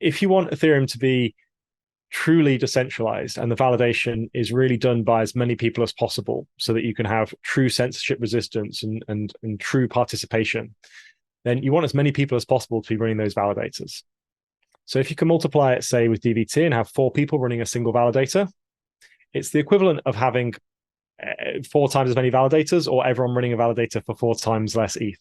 if you want Ethereum to be truly decentralized and the validation is really done by as many people as possible so that you can have true censorship resistance and true participation, then you want as many people as possible to be running those validators. So if you can multiply it, say, with DVT and have 4 people running a single validator, it's the equivalent of having 4 times as many validators or everyone running a validator for 4 times less ETH.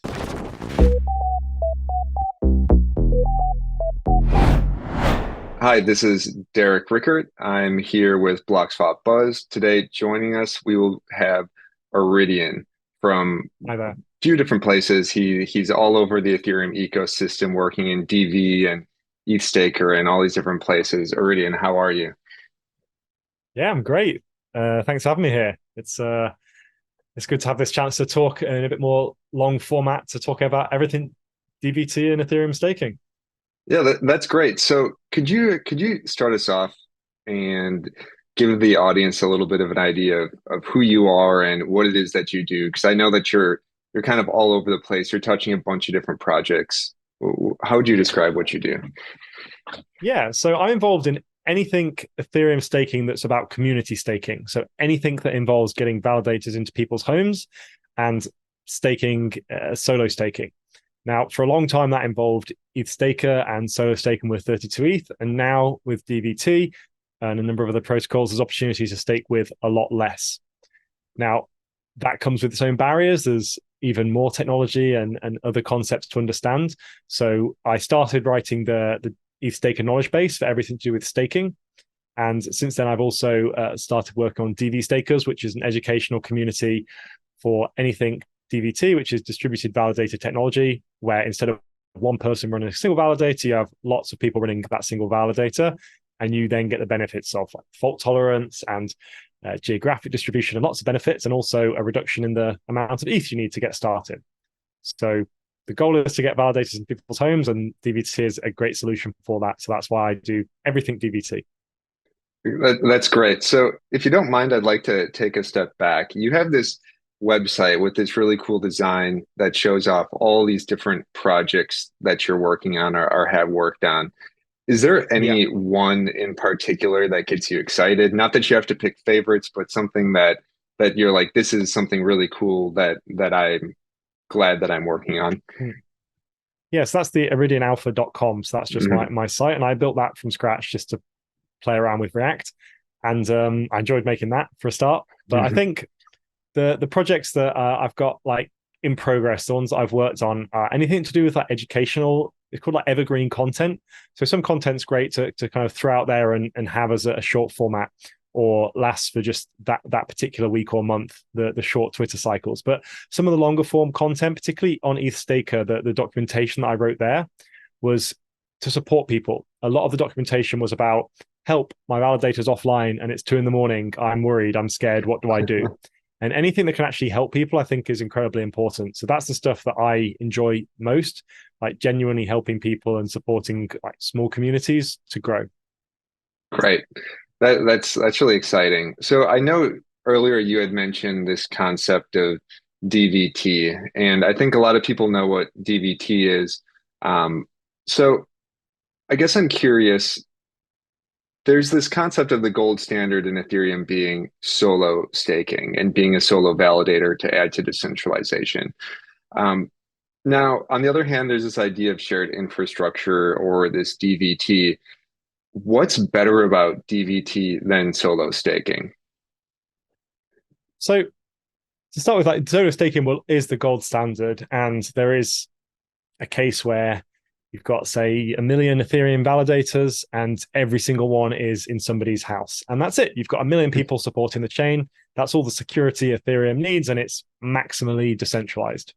Hi, this is Derek Rickert. I'm here with Blockswap Buzz. Today, joining us, we will have Eridian from Hi a there. few different places. He's all over the Ethereum ecosystem, working in DV and ETHstaker and all these different places. Eridian, how are you? Yeah, I'm great. Thanks for having me here. It's good to have this chance to talk in a bit more long format to talk about everything DVT and Ethereum staking. Yeah, that's great. So, could you start us off and give the audience a little bit of an idea of who you are and what it is that you do? Because I know that you're kind of all over the place. You're touching a bunch of different projects. How would you describe what you do? Yeah, so I'm involved in anything Ethereum staking that's about community staking. So anything that involves getting validators into people's homes and staking, solo staking. Now, for a long time, that involved ETHstaker and solo staking with 32 ETH. And now with DVT and a number of other protocols, there's opportunities to stake with a lot less. Now, that comes with its own barriers. There's even more technology and other concepts to understand. So I started writing the ETHstaker knowledge base for everything to do with staking. And since then, I've also started working on DVStakers, which is an educational community for anything DVT, which is distributed validator technology, where instead of one person running a single validator, you have lots of people running that single validator, and you then get the benefits of like fault tolerance and geographic distribution and lots of benefits, and also a reduction in the amount of ETH you need to get started. So the goal is to get validators in people's homes, and DVT is a great solution for that. So that's why I do everything DVT. That's great. So, if you don't mind, I'd like to take a step back. You have this website with this really cool design that shows off all these different projects that you're working on or have worked on. Is there Yeah. any one in particular that gets you excited? Not that you have to pick favorites, but something that you're like, this is something really cool that I'm glad that I'm working on. Yes, that's the iridianalpha.com. So that's just my site. And I built that from scratch just to play around with React. And I enjoyed making that for a start. But I Mhm. think the projects that I've got like in progress, the ones that I've worked on, anything to do with like educational, it's called like evergreen content. So some content's great to kind of throw out there and have as a short format or lasts for just that particular week or month, the short Twitter cycles. But some of the longer form content, particularly on ETHstaker, the documentation that I wrote there was to support people. A lot of the documentation was about help, my validator's offline and it's 2 in the morning. I'm worried, I'm scared, what do I do? And anything that can actually help people, I think, is incredibly important. So that's the stuff that I enjoy most, like genuinely helping people and supporting like small communities to grow. Great. That's really exciting. So I know earlier you had mentioned this concept of DVT, and I think a lot of people know what DVT is. Um, so I guess I'm curious. There's this concept of the gold standard in Ethereum being solo staking and being a solo validator to add to decentralization. Um, Now, on the other hand, there's this idea of shared infrastructure or this DVT. What's better about DVT than solo staking? So to start with, like solo staking is the gold standard, and there is a case where you've got, say, 1 million Ethereum validators, and every single one is in somebody's house. And that's it. You've got 1 million people supporting the chain. That's all the security Ethereum needs, and it's maximally decentralized.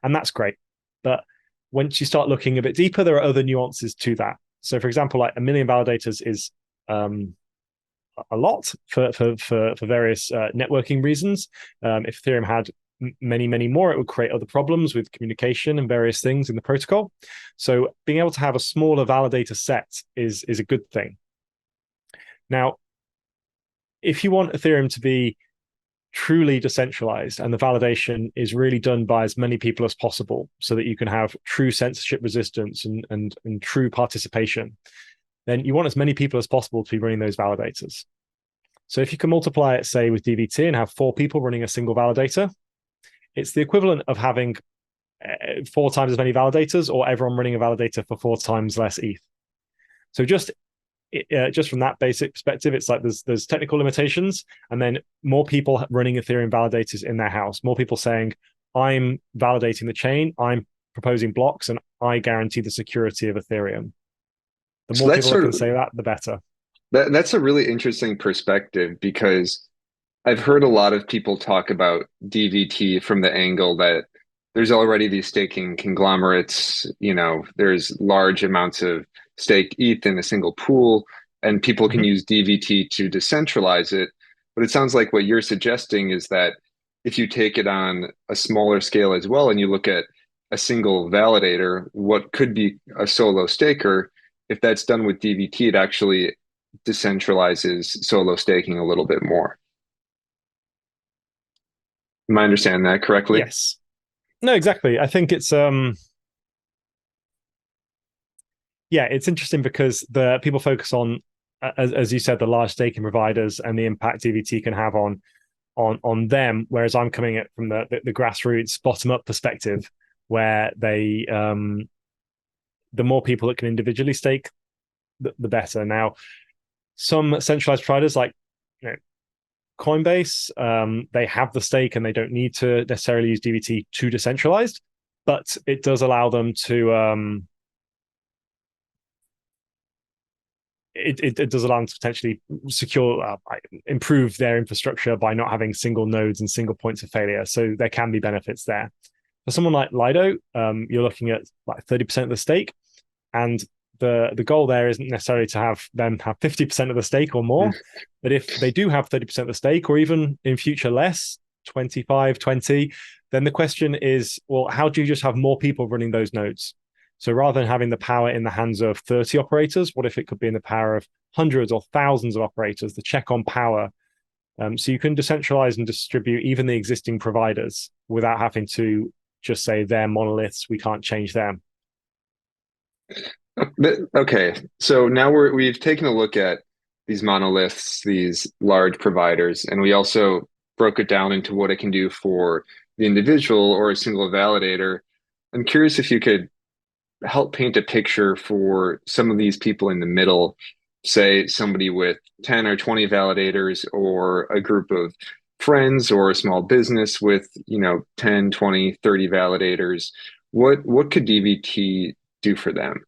And that's great. But once you start looking a bit deeper, there are other nuances to that. So, for example, like 1 million validators is um, a lot for various networking reasons. If Ethereum had many more, it would create other problems with communication and various things in the protocol. So being able to have a smaller validator set is a good thing. Now, if you want Ethereum to be truly decentralized and the validation is really done by as many people as possible so that you can have true censorship resistance and true participation, then you want as many people as possible to be running those validators. So if you can multiply it, say, with DVT and have 4 people running a single validator, it's the equivalent of having 4 times as many validators or everyone running a validator for 4 times less ETH. So just from that basic perspective, it's like there's technical limitations, and then more people running Ethereum validators in their house, more people saying, I'm validating the chain, I'm proposing blocks, and I guarantee the security of Ethereum. The So more that's people that sort can of say that, the better. that's a really interesting perspective because I've heard a lot of people talk about DVT from the angle that there's already these staking conglomerates, there's large amounts of staked ETH in a single pool, and people can Mm-hmm. use DVT to decentralize it. But it sounds like what you're suggesting is that if you take it on a smaller scale as well, and you look at a single validator, what could be a solo staker, if that's done with DVT, it actually decentralizes solo staking a little bit more. Am I understanding that correctly? Yes. No, exactly. I think it's yeah, it's interesting because the people focus on, as you said, the large staking providers and the impact DVT can have on them, whereas I'm coming at from the grassroots bottom up perspective, where they the more people that can individually stake, the better. Now, some centralized providers like Coinbase, they have the stake and they don't need to necessarily use DVT to decentralized, but it does allow them to it does allow them to potentially secure, improve their infrastructure by not having single nodes and single points of failure. So there can be benefits there. For someone like Lido, you're looking at like 30% of the stake, and the goal there isn't necessarily to have them have 50% of the stake or more, but if they do have 30% of the stake, or even in future less, 25, 20, then the question is, well, how do you just have more people running those nodes? So rather than having the power in the hands of 30 operators, what if it could be in the power of hundreds or thousands of operators, the check on power? So you can decentralize and distribute even the existing providers without having to just say they're monoliths, we can't change them. Okay, so now we've taken a look at these monoliths, these large providers, and we also broke it down into what it can do for the individual or a single validator. I'm curious if you could help paint a picture for some of these people in the middle, say somebody with 10 or 20 validators, or a group of friends or a small business with 10, 20, 30 validators. What could DVT do for them?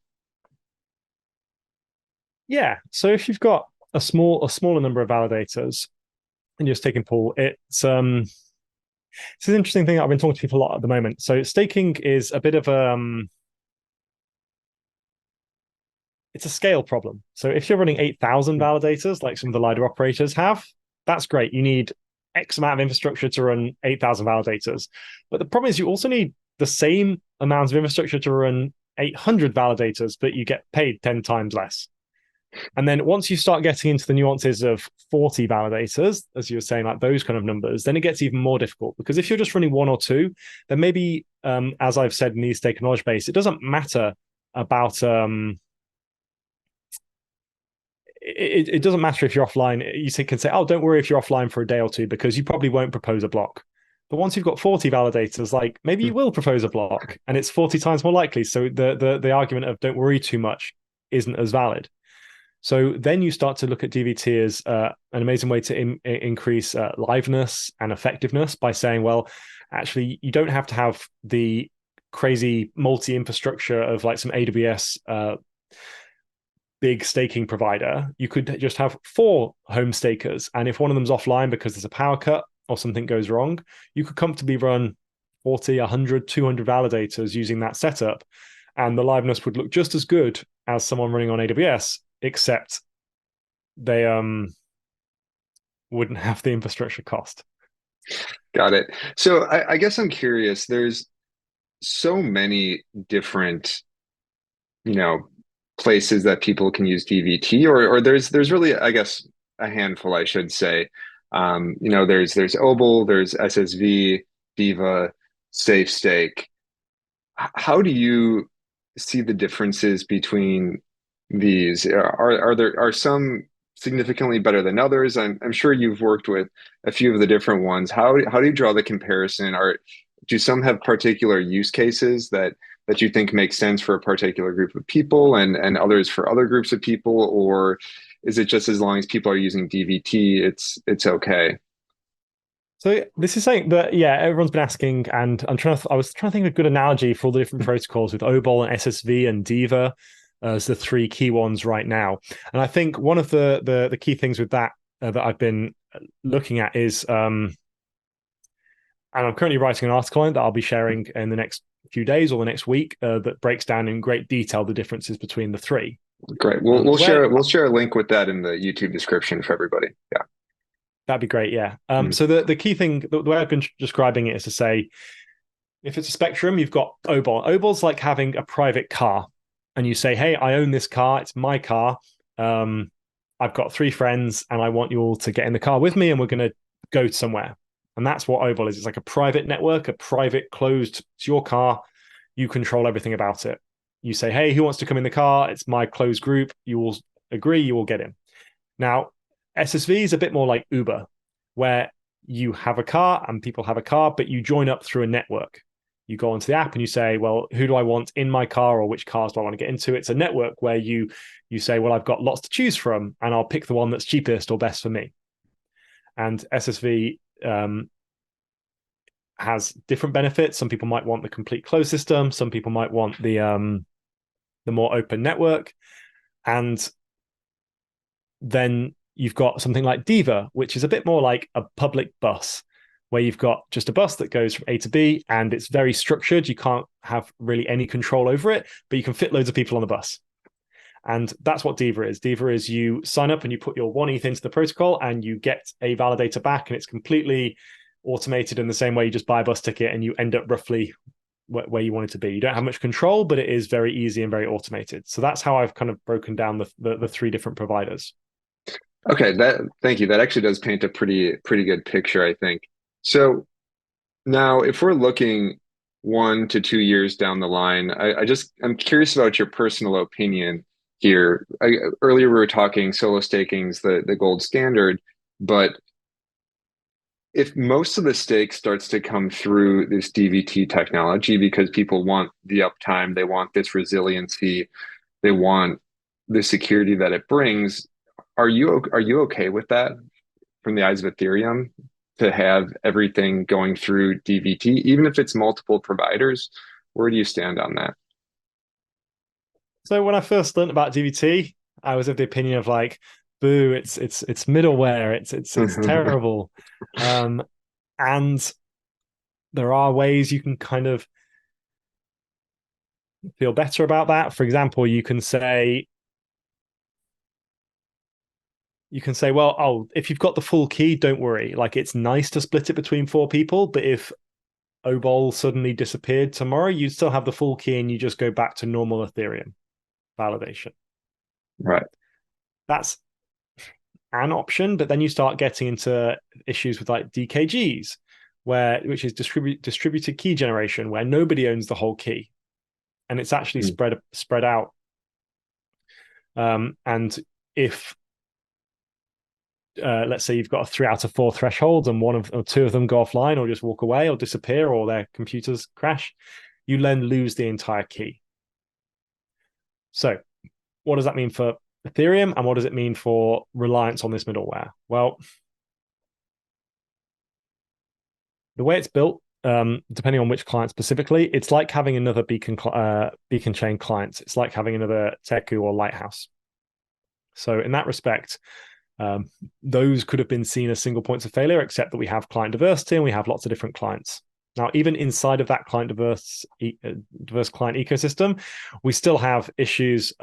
Yeah. So if you've got a smaller number of validators and you're staking pool, it's an interesting thing that I've been talking to people a lot at the moment. So staking is a bit of it's a scale problem. So if you're running 8,000 validators, like some of the Lido operators have, that's great. You need X amount of infrastructure to run 8,000 validators. But the problem is you also need the same amount of infrastructure to run 800 validators, but you get paid 10 times less. And then once you start getting into the nuances of 40 validators, as you were saying, like those kind of numbers, then it gets even more difficult. Because if you're just running 1 or 2, then maybe, as I've said in the stake knowledge base, it doesn't matter about it doesn't matter if you're offline. You can say, oh, don't worry if you're offline for a day or two, because you probably won't propose a block. But once you've got 40 validators, like maybe you will propose a block, and it's 40 times more likely. So the argument of don't worry too much isn't as valid. So then you start to look at DVT as an amazing way to increase liveness and effectiveness by saying, well, actually, you don't have to have the crazy multi-infrastructure of like some AWS big staking provider. You could just have 4 home stakers. And if one of them's offline because there's a power cut or something goes wrong, you could comfortably run 40, 100, 200 validators using that setup. And the liveness would look just as good as someone running on AWS, except they wouldn't have the infrastructure cost. Got it. So I guess I'm curious, there's so many different, places that people can use DVT, or there's really, I guess, a handful, I should say. There's Obol, there's SSV, Diva, SafeStake. How do you see the differences between these? Are some significantly better than others? I'm sure you've worked with a few of the different ones. How do you draw the comparison? Do some have particular use cases that you think make sense for a particular group of people and others for other groups of people, or is it just as long as people are using DVT, it's okay? So this is something that, yeah, everyone's been asking, and I was trying to think of a good analogy for all the different protocols with Obol and SSV and Diva as the three key ones right now. And I think one of the key things with that that I've been looking at is, and I'm currently writing an article on it that I'll be sharing in the next few days or the next week that breaks down in great detail the differences between the three. Great. We'll share a link with that in the YouTube description for everybody. Yeah. That'd be great, yeah. So the key thing, the way I've been describing it is to say, if it's a spectrum, you've got Obol. Obol's like having a private car, and you say, hey, I own this car, it's my car. I've got 3 friends, and I want you all to get in the car with me, and we're going to go somewhere. And that's what Obol is. It's like a private network, a private closed, it's your car, you control everything about it. You say, hey, who wants to come in the car? It's my closed group. You will agree, you will get in. Now, SSV is a bit more like Uber, where you have a car and people have a car, but you join up through a network. You go onto the app and you say, well, who do I want in my car, or which cars do I want to get into? It's a network where you say, well, I've got lots to choose from, and I'll pick the one that's cheapest or best for me. And SSV has different benefits. Some people might want the complete closed system. Some people might want the more open network. And then you've got something like Diva, which is a bit more like a public bus, where you've got just a bus that goes from A to B, and it's very structured. You can't have really any control over it, but you can fit loads of people on the bus. And that's what Diva is. Diva is you sign up and you put your 1 ETH into the protocol, and you get a validator back, and it's completely automated in the same way you just buy a bus ticket and you end up roughly where you want it to be. You don't have much control, but it is very easy and very automated. So that's how I've kind of broken down the 3 different providers. Okay, thank you. That actually does paint a pretty good picture, I think. So now, if we're looking 1 to 2 years down the line, I'm curious about your personal opinion here. Earlier we were talking solo staking's the gold standard, but if most of the stake starts to come through this DVT technology because people want the uptime, they want this resiliency, they want the security that it brings, are you okay with that from the eyes of Ethereum, to have everything going through DVT, even if it's multiple providers? Where do you stand on that? So when I first learned about DVT, I was of the opinion of like, boo, it's middleware, it's terrible. And there are ways you can kind of feel better about that. For example, you can say, well, oh, if you've got the full key, don't worry. Like, it's nice to split it between 4 people, but if Obol suddenly disappeared tomorrow, you still have the full key and you just go back to normal Ethereum validation. Right. That's an option, but then you start getting into issues with like DKGs, which is distributed key generation, where nobody owns the whole key, and it's actually spread out. And if let's say you've got a 3 out of 4 thresholds, and 1 or 2 of them go offline or just walk away or disappear or their computers crash, you then lose the entire key. So what does that mean for Ethereum, and what does it mean for reliance on this middleware? Well, the way it's built, depending on which client specifically, it's like having another beacon chain client. It's like having another Teku or Lighthouse. So in that respect, those could have been seen as single points of failure, except that we have client diversity and we have lots of different clients. Now, even inside of that client diverse client ecosystem, we still have issues.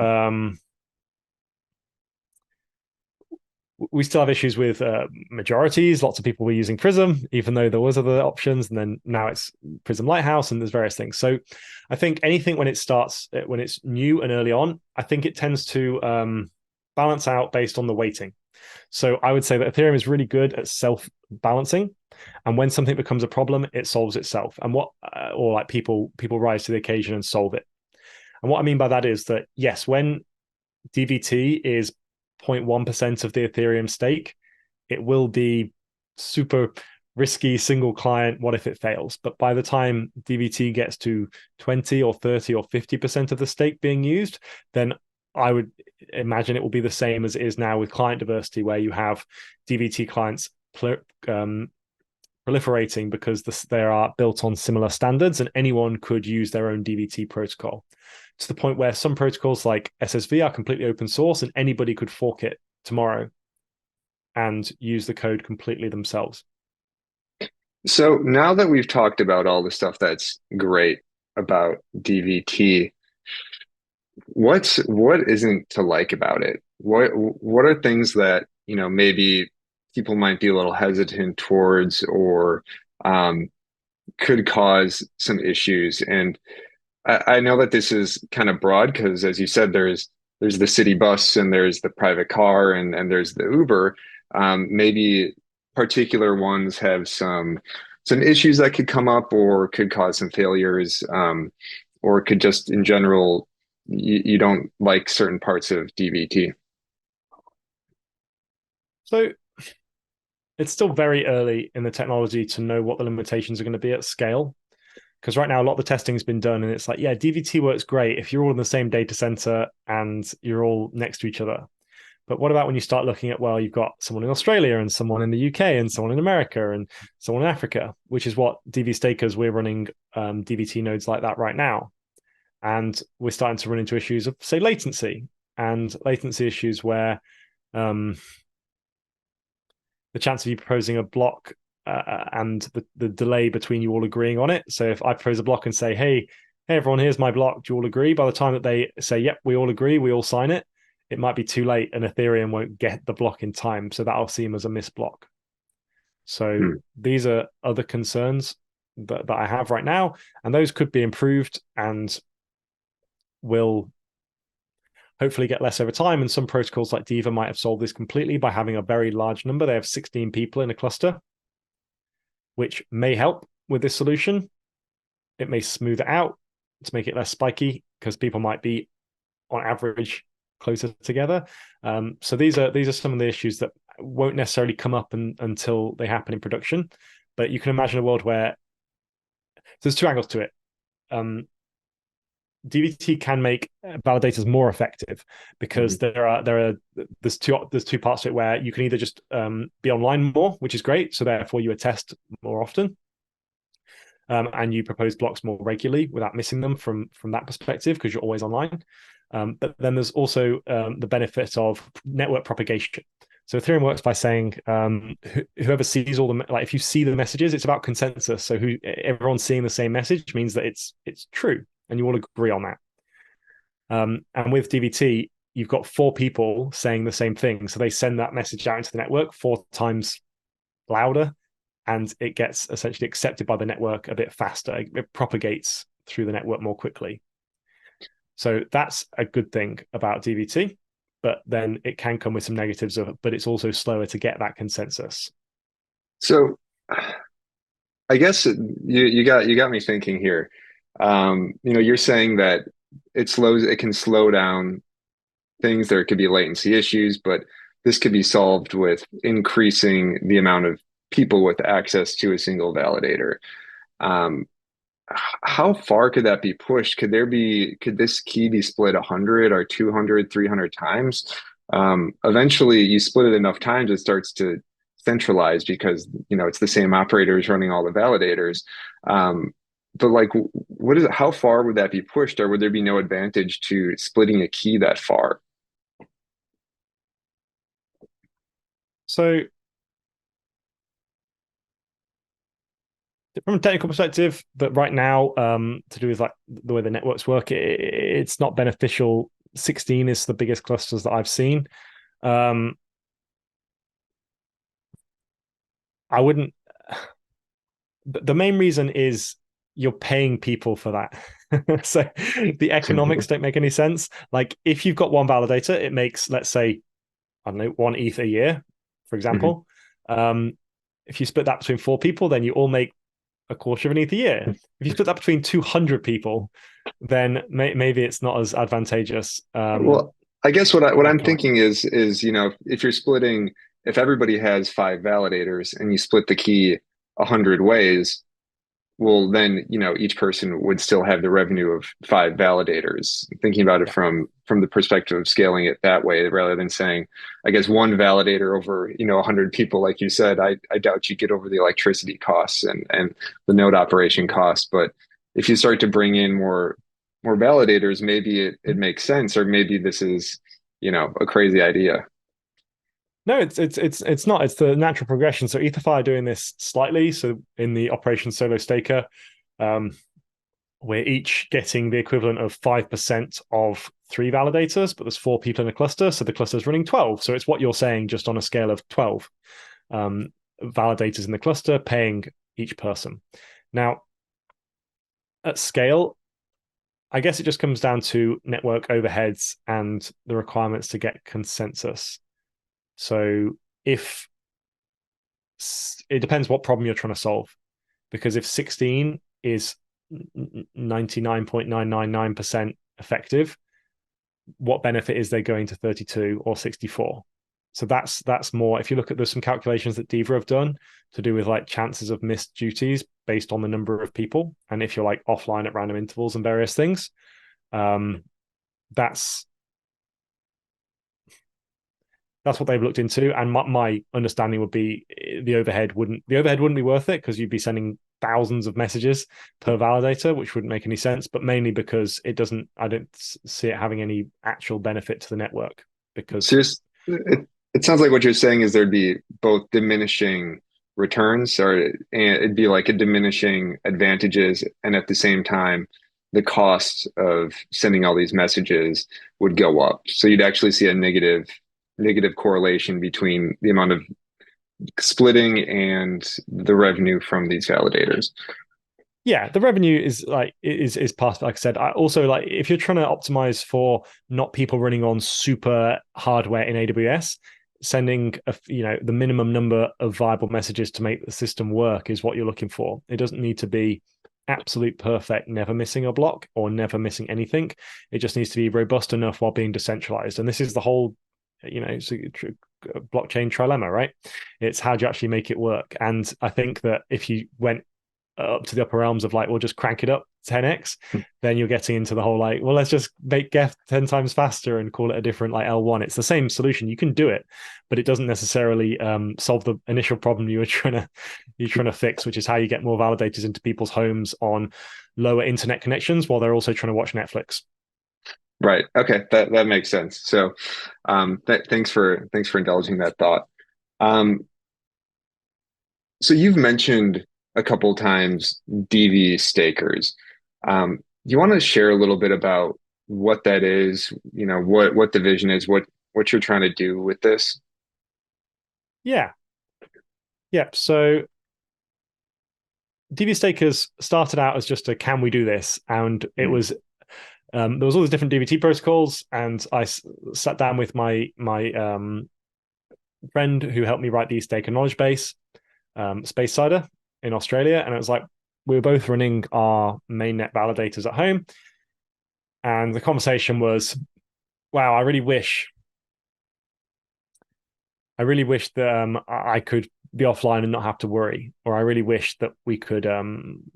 We still have issues with majorities. Lots of people were using Prism, even though there was other options, and then now it's Prism Lighthouse, and there's various things. So I think anything when it's new and early on, I think it tends to balance out based on the weighting. So I would say that Ethereum is really good at self-balancing, and when something becomes a problem, it solves itself. And or like people rise to the occasion and solve it. And what I mean by that is that yes, when DVT is 0.1% of the Ethereum stake, it will be super risky single client. What if it fails? But by the time DVT gets to 20 or 30 or 50% of the stake being used, then I would imagine it will be the same as it is now with client diversity, where you have DVT clients proliferating because they are built on similar standards, and anyone could use their own DVT protocol, to the point where some protocols like SSV are completely open source and anybody could fork it tomorrow and use the code completely themselves. So now that we've talked about all the stuff that's great about DVT, what isn't to like about it? What are things that, maybe people might be a little hesitant towards, or could cause some issues? And I know that this is kind of broad because, as you said, there's the city bus and there's the private car and there's the Uber. Maybe particular ones have some issues that could come up or could cause some failures, or could just in general you don't like certain parts of DVT. So it's still very early in the technology to know what the limitations are going to be at scale. Because right now, a lot of the testing has been done, and it's like, yeah, DVT works great if you're all in the same data center and you're all next to each other. But what about when you start looking at, well, you've got someone in Australia and someone in the UK and someone in America and someone in Africa, which is what DVStakers, we're running DVT nodes like that right now. And we're starting to run into issues of, say, latency issues where the chance of you proposing a block and the delay between you all agreeing on it. So if I propose a block and say, hey, everyone, here's my block, do you all agree? By the time that they say, yep, we all agree, we all sign it, it might be too late and Ethereum won't get the block in time. So that'll seem as a missed block. So these are other concerns that I have right now, and those could be improved and will hopefully get less over time. And some protocols like Diva might have solved this completely by having a very large number. They have 16 people in a cluster, which may help with this solution. It may smooth it out to make it less spiky because people might be, on average, closer together. So these are some of the issues that won't necessarily come up until they happen in production. But you can imagine a world where there's two angles to it. DVT can make validators more effective because there's two parts to it where you can either just be online more, which is great, so therefore you attest more often, and you propose blocks more regularly without missing them from that perspective because you're always online. But then there's also the benefit of network propagation. So Ethereum works by saying whoever sees all the, like if you see the messages, it's about consensus. So everyone's seeing the same message means that it's true, and you all agree on that. And with DVT, you've got 4 people saying the same thing. So they send that message out into the network 4 times louder, and it gets essentially accepted by the network a bit faster. It propagates through the network more quickly. So that's a good thing about DVT, but then it can come with some negatives but it's also slower to get that consensus. So I guess you got me thinking here. You're saying that it can slow down things. There could be latency issues, but this could be solved with increasing the amount of people with access to a single validator. How far could that be pushed? Could this key be split 100 or 200, 300 times? Eventually you split it enough times, it starts to centralize because, it's the same operators running all the validators. But like, how far would that be pushed, or would there be no advantage to splitting a key that far? So from a technical perspective, but right now, to do with like the way the networks work, it's not beneficial. 16 is the biggest clusters that I've seen. I wouldn't. The main reason is you're paying people for that. So the economics don't make any sense. Like if you've got one validator, it makes, let's say, I don't know, 1 ETH a year, for Hmm. example. If you split that between 4 people, then you all make a quarter of an ETH a year. If you split that between 200 people, then maybe it's not as advantageous. Well, I guess what I'm Economically. thinking is, if you're splitting, if everybody has five validators and you split the key 100 ways, well, then, each person would still have the revenue of five validators. Thinking about it Yeah. from the perspective of scaling it that way, rather than saying, I guess one validator over, 100 people, like you said, I doubt you get over the electricity costs and the node operation costs. But if you start to bring in more validators, maybe it makes sense, or maybe this is, a crazy idea. No, it's not. It's the natural progression. So EtherFi are doing this slightly. So in the Operation Solo Staker, um, we're each getting the equivalent of 5% of 3 validators, but there's 4 people in a cluster, so the cluster's running 12. So it's what you're saying, just on a scale of 12 validators in the cluster paying each person. Now, at scale, I guess it just comes down to network overheads and the requirements to get consensus. So if it depends what problem you're trying to solve, because if 16 is 99.999% effective, what benefit is there going to 32 or 64? So that's more. If you look at, there's some calculations that Diva have done to do with like chances of missed duties based on the number of people, and if you're like offline at random intervals and various things. um that's that's what they've looked into, and my understanding would be the overhead wouldn't be worth it, because you'd be sending thousands of messages per validator, which wouldn't make any sense, but mainly because I don't see it having any actual benefit to the network, because It sounds like what you're saying is there'd be both diminishing returns, or and it'd be like a diminishing advantages, and at the same time, the cost of sending all these messages would go up. So you'd actually see a negative correlation between the amount of splitting and the revenue from these validators. yeah, the revenue is past. Like I said, I also, like, if you're trying to optimize for not people running on super hardware in AWS, sending the minimum number of viable messages to make the system work is what you're looking for. It doesn't need to be absolute perfect, never missing a block or never missing anything. It just needs to be robust enough while being decentralized. And this is the whole, blockchain trilemma, right? It's how do you actually make it work? And I think that if you went up to the upper realms of like, we'll just crank it up 10x, then you're getting into the whole like, well, let's just make Geth 10 times faster and call it a different like L1. It's the same solution. You can do it, but it doesn't necessarily solve the initial problem you're trying to fix, which is how you get more validators into people's homes on lower internet connections while they're also trying to watch Netflix. Right. Okay. That makes sense. So, thanks for indulging that thought. Um, so you've mentioned a couple times DVStakers. Do you want to share a little bit about what that is? What the vision is, what you're trying to do with this? Yeah. Yeah. So DVStakers started out as just a can we do this? And it Mm. was there was all these different DVT protocols, and I sat down with my friend who helped me write the Staker knowledge base, Space Cider in Australia, and it was like we were both running our mainnet validators at home, and the conversation was, "Wow, I really wish that I could be offline and not have to worry, or I really wish that we could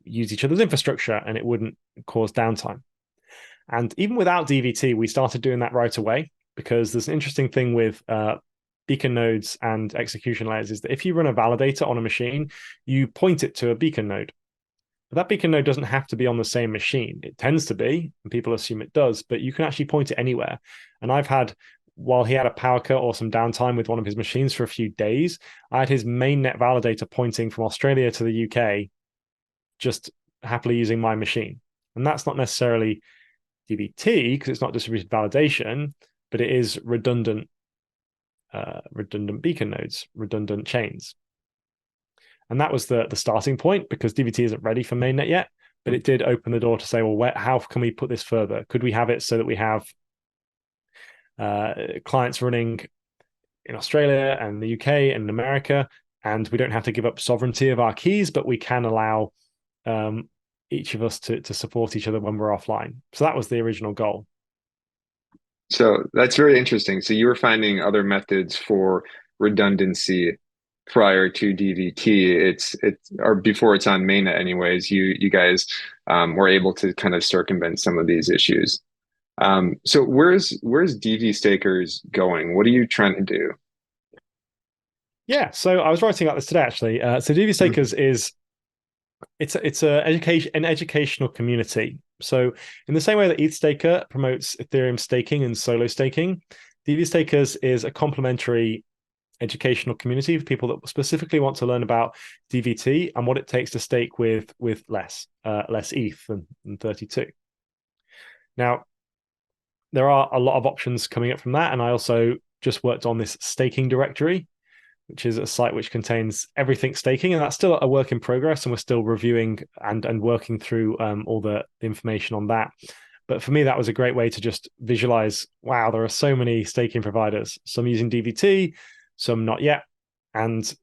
use each other's infrastructure and it wouldn't cause downtime." And even without DVT, we started doing that right away, because there's an interesting thing with beacon nodes and execution layers is that if you run a validator on a machine, you point it to a beacon node. But that beacon node doesn't have to be on the same machine. It tends to be, and people assume it does, but you can actually point it anywhere. And I've had, while he had a power cut or some downtime with one of his machines for a few days, I had his mainnet validator pointing from Australia to the UK, just happily using my machine. And that's not necessarily DVT because it's not distributed validation, but it is redundant beacon nodes, redundant chains. And that was the starting point, because DVT isn't ready for mainnet yet, but it did open the door to say, well, how can we put this further? Could we have it so that we have clients running in Australia and the UK and America, and we don't have to give up sovereignty of our keys, but we can allow each of us to support each other when we're offline. So that was the original goal. So that's very interesting. So you were finding other methods for redundancy prior to DVT. It's or before it's on mainnet anyways. You guys were able to kind of circumvent some of these issues. So where's DVStakers going? What are you trying to do? Yeah, so I was writing about this today actually. So DVStakers is it's an educational community. So in the same way that ETHStaker promotes Ethereum staking and solo staking, DVStakers is a complementary educational community for people that specifically want to learn about DVT and what it takes to stake with less ETH than 32. Now, there are a lot of options coming up from that, and I also just worked on this staking directory, which is a site which contains everything staking, and that's still a work in progress, and we're still reviewing and working through all the information on that. But for me, that was a great way to just visualize, wow, there are so many staking providers, some using DVT, some not yet. And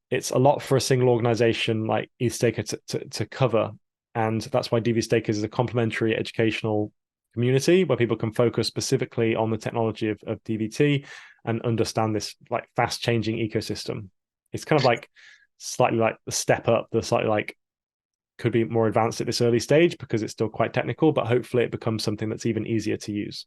it's a lot for a single organization like ETHStaker to cover. And that's why DVStakers is a complementary educational community where people can focus specifically on the technology of DVT and understand this like fast changing ecosystem. It's kind of like slightly like the step up, the slightly like could be more advanced at this early stage because it's still quite technical, but hopefully it becomes something that's even easier to use.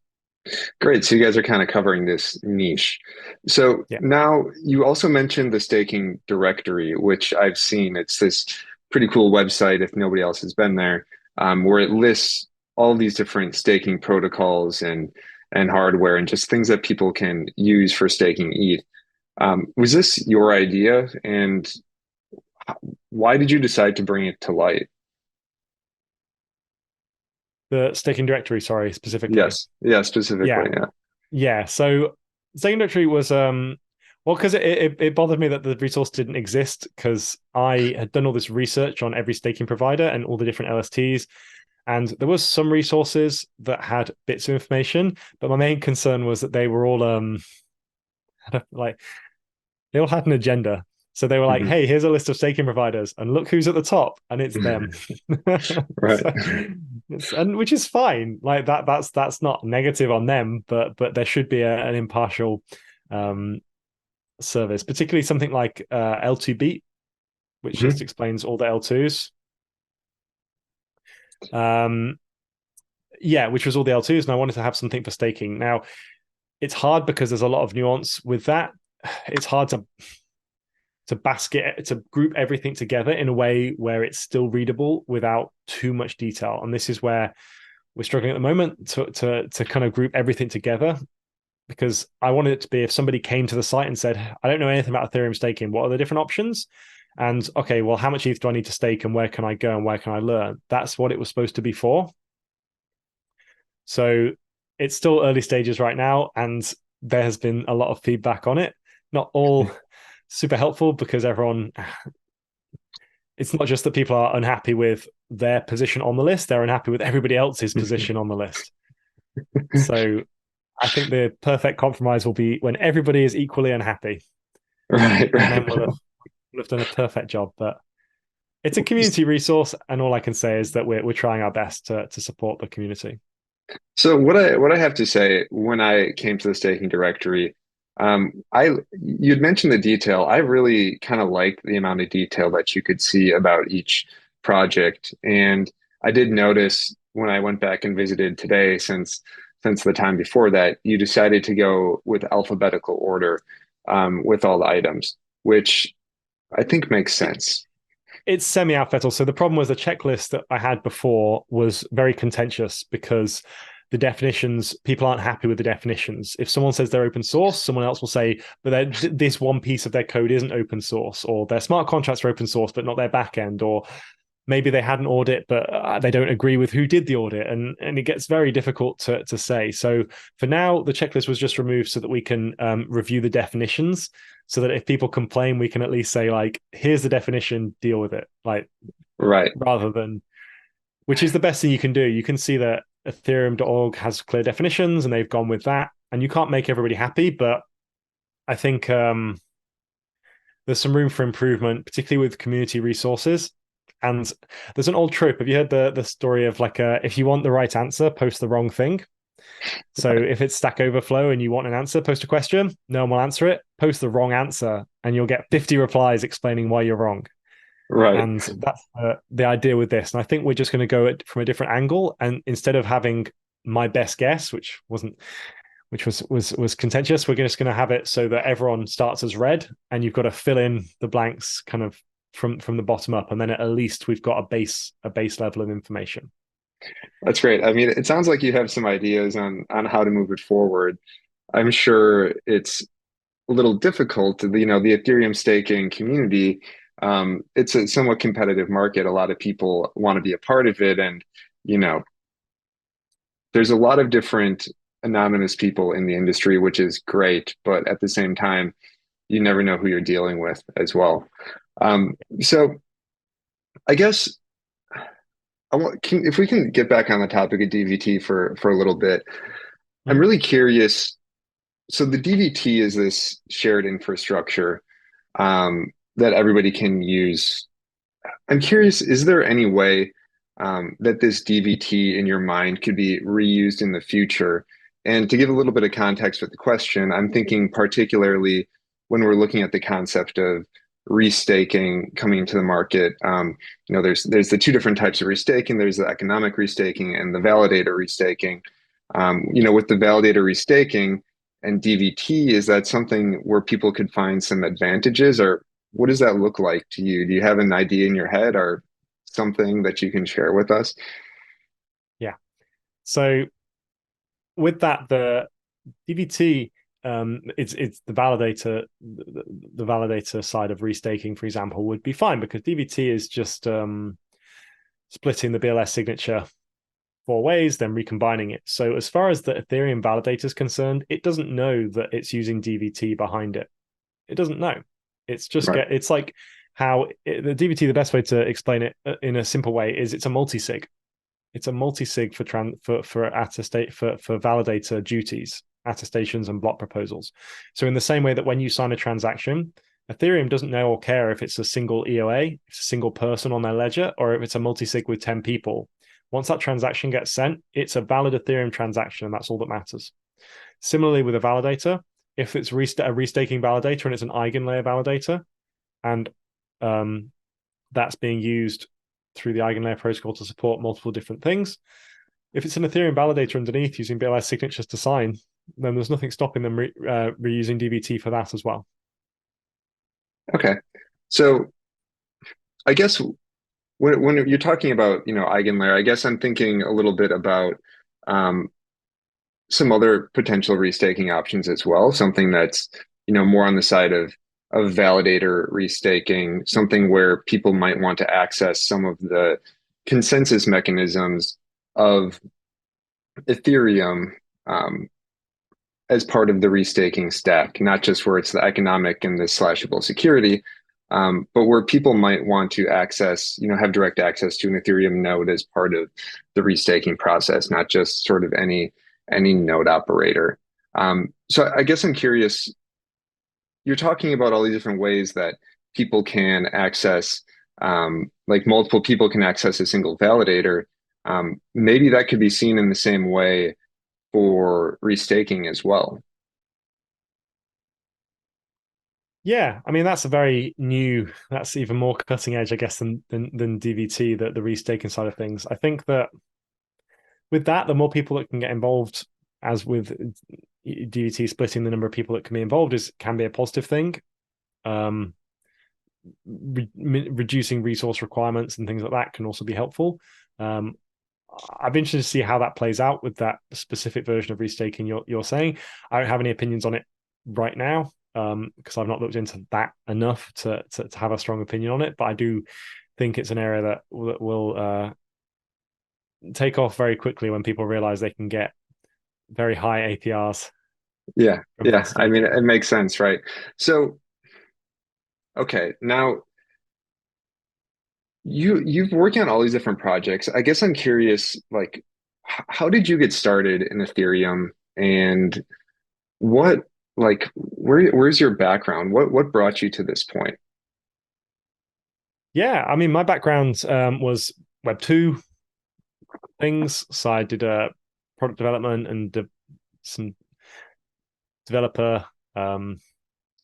Great. So you guys are kind of covering this niche. So yeah. Now you also mentioned the staking directory, which I've seen. It's this pretty cool website, if nobody else has been there, where it lists all these different staking protocols and hardware and just things that people can use for staking ETH. Was this your idea? And why did you decide to bring it to light? The staking directory, sorry, specifically. Yes. Yeah, specifically. Yeah. Yeah. So staking directory was well, because it bothered me that the resource didn't exist, because I had done all this research on every staking provider and all the different LSTs. And there was some resources that had bits of information, but my main concern was that they were all like they all had an agenda. So they were like, hey, here's a list of staking providers, and look who's at the top, and it's them. Right. And which is fine. Like that's not negative on them, but there should be an impartial service, particularly something like L2Beat, which just explains all the L2s. Which was all the L2s, and I wanted to have something for staking. Now, it's hard because there's a lot of nuance with that. It's hard to group everything together in a way where it's still readable without too much detail. And this is where we're struggling at the moment to kind of group everything together, because I wanted it to be, if somebody came to the site and said, I don't know anything about Ethereum staking, what are the different options? And okay, well, how much ETH do I need to stake, and where can I go and where can I learn? That's what it was supposed to be for. So it's still early stages right now, and there has been a lot of feedback on it. Not all super helpful, because it's not just that people are unhappy with their position on the list, they're unhappy with everybody else's position on the list. So I think the perfect compromise will be when everybody is equally unhappy. Right. And then we'll have done a perfect job. But it's a community resource, and all I can say is that we're trying our best to support the community. So what I have to say, when I came to the staking directory, you'd mentioned the detail. I really kind of liked the amount of detail that you could see about each project. And I did notice when I went back and visited today, since the time before that, you decided to go with alphabetical order with all the items, which I think makes sense. It's semi-alphabetical. So the problem was the checklist that I had before was very contentious, because the definitions, people aren't happy with the definitions. If someone says they're open source, someone else will say, but this one piece of their code isn't open source, or their smart contracts are open source, but not their backend, or maybe they had an audit, but they don't agree with who did the audit. And it gets very difficult to say. So for now, the checklist was just removed so that we can review the definitions, so that if people complain, we can at least say, like, here's the definition, deal with it. Like, right. Rather than, which is the best thing you can do. You can see that Ethereum.org has clear definitions, and they've gone with that. And you can't make everybody happy, but I think there's some room for improvement, particularly with community resources. And there's an old trope. Have you heard the story of like if you want the right answer, post the wrong thing? So if it's Stack Overflow and you want an answer, post a question. No one will answer it. Post the wrong answer, and you'll get 50 replies explaining why you're wrong. Right. And that's the idea with this. And I think we're just going to go from a different angle. And instead of having my best guess, which was contentious, we're just going to have it so that everyone starts as red, and you've got to fill in the blanks kind of from the bottom up, and then at least we've got a base level of information. That's great. I mean, it sounds like you have some ideas on how to move it forward. I'm sure it's a little difficult. The Ethereum staking community, it's a somewhat competitive market. A lot of people want to be a part of it, and you know, there's a lot of different anonymous people in the industry, which is great. But at the same time, you never know who you're dealing with as well. So I guess if we can get back on the topic of DVT for a little bit, I'm really curious. So the DVT is this shared infrastructure that everybody can use. I'm curious, is there any way that this DVT in your mind could be reused in the future? And to give a little bit of context with the question, I'm thinking particularly when we're looking at the concept of restaking coming to the market. There's the two different types of restaking. There's the economic restaking and the validator restaking. With the validator restaking and DVT, is that something where people could find some advantages, or what does that look like to you? Do you have an idea in your head or something that you can share with us? Yeah. So with that, the DVT, it's the validator, the validator side of restaking, for example, would be fine because DVT is just splitting the BLS signature 4 ways, then recombining it. So as far as the Ethereum validator is concerned, it doesn't know that it's using DVT behind it. It doesn't know. It's just Right. it's like how the DVT. The best way to explain it in a simple way is it's a multi-sig. It's a multi-sig for attestate for validator duties, attestations, and block proposals. So in the same way that when you sign a transaction, Ethereum doesn't know or care if it's a single EOA, if it's a single person on their ledger, or if it's a multi-sig with 10 people. Once that transaction gets sent, it's a valid Ethereum transaction, and that's all that matters. Similarly, with a validator, if it's a restaking validator and it's an eigenlayer validator, and that's being used through the eigenlayer protocol to support multiple different things, if it's an Ethereum validator underneath using BLS signatures to sign, then there's nothing stopping them reusing DVT for that as well. Okay. So I guess when you're talking about, eigenlayer, I guess I'm thinking a little bit about um, some other potential restaking options as well. Something that's, more on the side of validator restaking, something where people might want to access some of the consensus mechanisms of Ethereum as part of the restaking stack, not just where it's the economic and the slashable security, but where people might want to access, have direct access to an Ethereum node as part of the restaking process, not just sort of any node operator. So I guess I'm curious, you're talking about all these different ways that people can access, like multiple people can access a single validator. Maybe that could be seen in the same way for restaking as well. Yeah, I mean that's a very new. That's even more cutting edge, I guess, than DVT, the restaking side of things. I think that with that, the more people that can get involved, as with DVT splitting the number of people that can be involved can be a positive thing. Reducing resource requirements and things like that can also be helpful. I'd be interested to see how that plays out with that specific version of restaking you're saying. I don't have any opinions on it right now because I've not looked into that enough to have a strong opinion on it. But I do think it's an area that will take off very quickly when people realize they can get very high APRs. Yeah, yeah. I mean, it makes sense, right? So, okay, now you've worked on all these different projects. I guess I'm curious, like, how did you get started in Ethereum, and what like where's your background? What brought you to this point? Yeah, I mean, my background was Web 2 things. So I did product development and some developer um,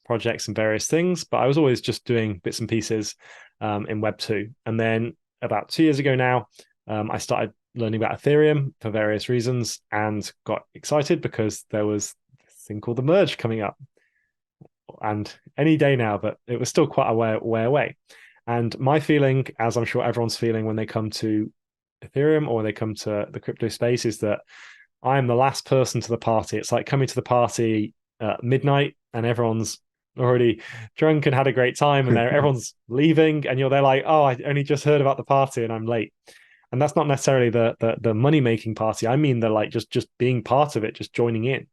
projects and various things, but I was always just doing bits and pieces in Web 2. And then about 2 years ago now, I started learning about Ethereum for various reasons and got excited because there was this thing called the merge coming up. And any day now, but it was still quite a way away. And my feeling, as I'm sure everyone's feeling when they come to Ethereum or they come to the crypto space, is that I am the last person to the party. It's like coming to the party at midnight and everyone's already drunk and had a great time and everyone's leaving and you're there like, oh, I only just heard about the party and I'm late. And that's not necessarily the money making party. I mean the like just being part of it, just joining in.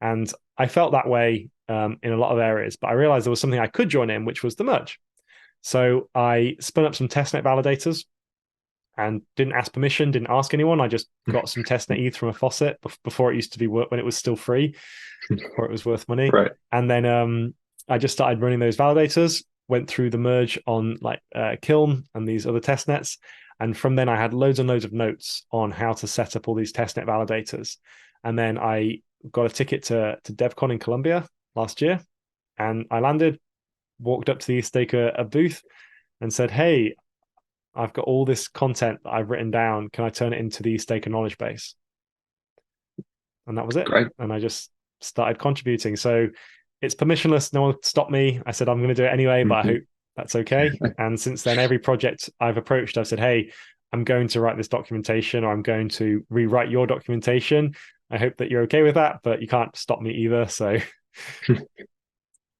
And I felt that way in a lot of areas, but I realized there was something I could join in, which was the merge. So I spun up some testnet validators and didn't ask permission, didn't ask anyone. I just got some testnet ETH from a faucet before it used to be when it was still free, before it was worth money. Right. And then I just started running those validators, went through the merge on like Kiln and these other testnets. And from then I had loads and loads of notes on how to set up all these testnet validators. And then I got a ticket to DevCon in Colombia last year. And I landed, walked up to the Staker booth and said, hey, I've got all this content that I've written down. Can I turn it into the Staker knowledge base? And that was it. Great. And I just started contributing. So it's permissionless. No one stopped me. I said, I'm going to do it anyway, but I hope that's okay. And since then, every project I've approached, I've said, hey, I'm going to write this documentation or I'm going to rewrite your documentation. I hope that you're okay with that, but you can't stop me either. So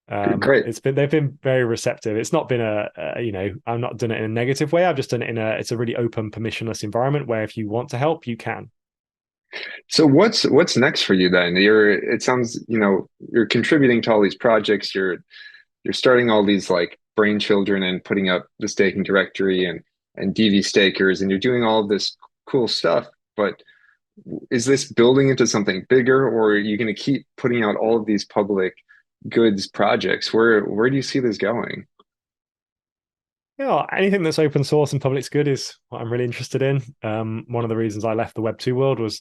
Great. they've been very receptive. It's not been I've not done it in a negative way. I've just done it it's a really open, permissionless environment where if you want to help, you can. So what's next for you then? It sounds, you're contributing to all these projects, you're starting all these like brain children and putting up the staking directory and DVStakers and you're doing all of this cool stuff, but is this building into something bigger or are you going to keep putting out all of these public goods projects? Where do you see this going? Yeah, anything that's open source and public's good is what I'm really interested in. One of the reasons I left the Web2 world was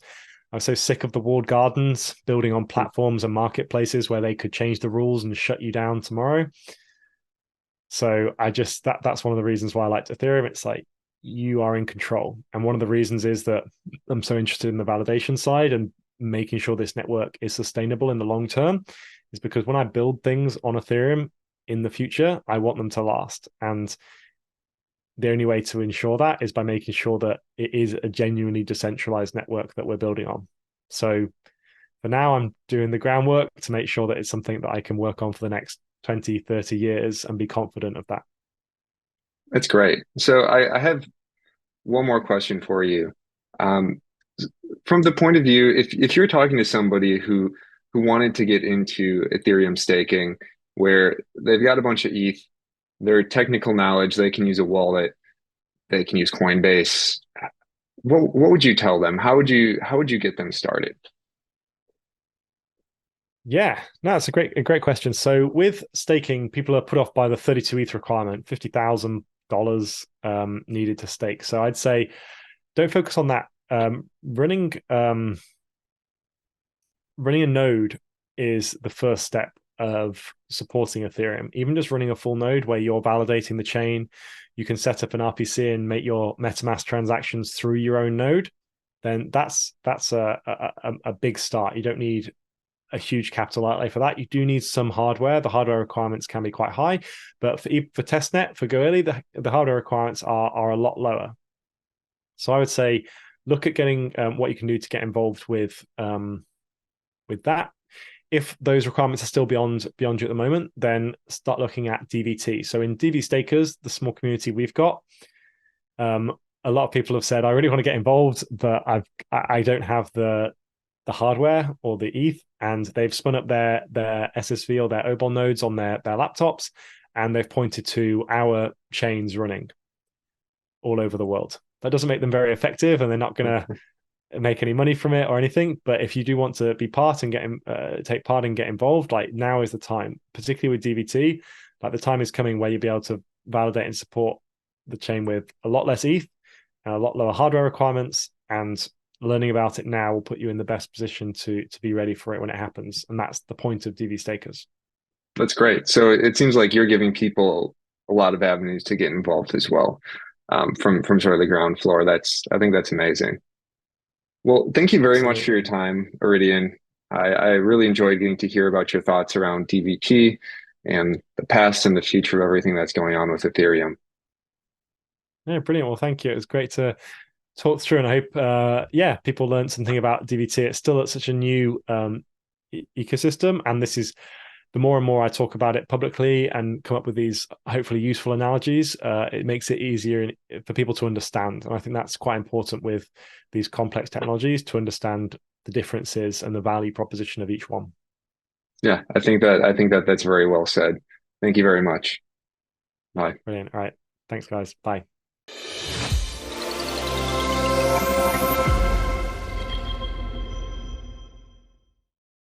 I was so sick of the walled gardens building on platforms and marketplaces where they could change the rules and shut you down tomorrow. So that's one of the reasons why I liked Ethereum. It's like you are in control. And one of the reasons is that I'm so interested in the validation side and making sure this network is sustainable in the long term is because when I build things on Ethereum in the future, I want them to last. And the only way to ensure that is by making sure that it is a genuinely decentralized network that we're building on. So for now, I'm doing the groundwork to make sure that it's something that I can work on for the next 20, 30 years and be confident of that. That's great. So I have one more question for you. Um, from the point of view, if you're talking to somebody who wanted to get into Ethereum staking, where they've got a bunch of ETH, their technical knowledge, they can use a wallet, they can use Coinbase. What would you tell them? How would you get them started? Yeah, no, it's a great question. So with staking, people are put off by the 32 ETH requirement, $50,000 needed to stake. So I'd say don't focus on that. Running a node is the first step of supporting Ethereum. Even just running a full node where you're validating the chain, you can set up an RPC and make your MetaMask transactions through your own node. Then that's a big start. You don't need a huge capital outlay for that. You do need some hardware. The hardware requirements can be quite high, but for testnet, for go early, the hardware requirements are a lot lower. So I would say look at getting what you can do to get involved with that. If those requirements are still beyond you at the moment, then start looking at DVT. So in DVStakers, the small community we've got, a lot of people have said, I really want to get involved, but I don't have the hardware or the ETH, and they've spun up their SSV or their OBOL nodes on their laptops, and they've pointed to our chains running all over the world. That doesn't make them very effective, and they're not going to make any money from it or anything. But if you do want to be part and take part and get involved, like now is the time, particularly with DVT. Like the time is coming where you'll be able to validate and support the chain with a lot less ETH and a lot lower hardware requirements. And learning about it now will put you in the best position to be ready for it when it happens. And that's the point of DVStakers. That's great. So it seems like you're giving people a lot of avenues to get involved as well, from sort of the ground floor. I think that's amazing. Well, thank you very much for your Absolutely. time, Eridian. I really enjoyed getting to hear about your thoughts around DVT and the past and the future of everything that's going on with Ethereum. Yeah, brilliant. Well, thank you. It was great to talk through, and I hope, yeah, people learned something about DVT. It's still at such a new ecosystem, and this is the more and more I talk about it publicly and come up with these hopefully useful analogies, it makes it easier for people to understand. And I think that's quite important with these complex technologies, to understand the differences and the value proposition of each one. Yeah, I think that that's very well said. Thank you very much. Bye. Brilliant. All right. Thanks, guys. Bye.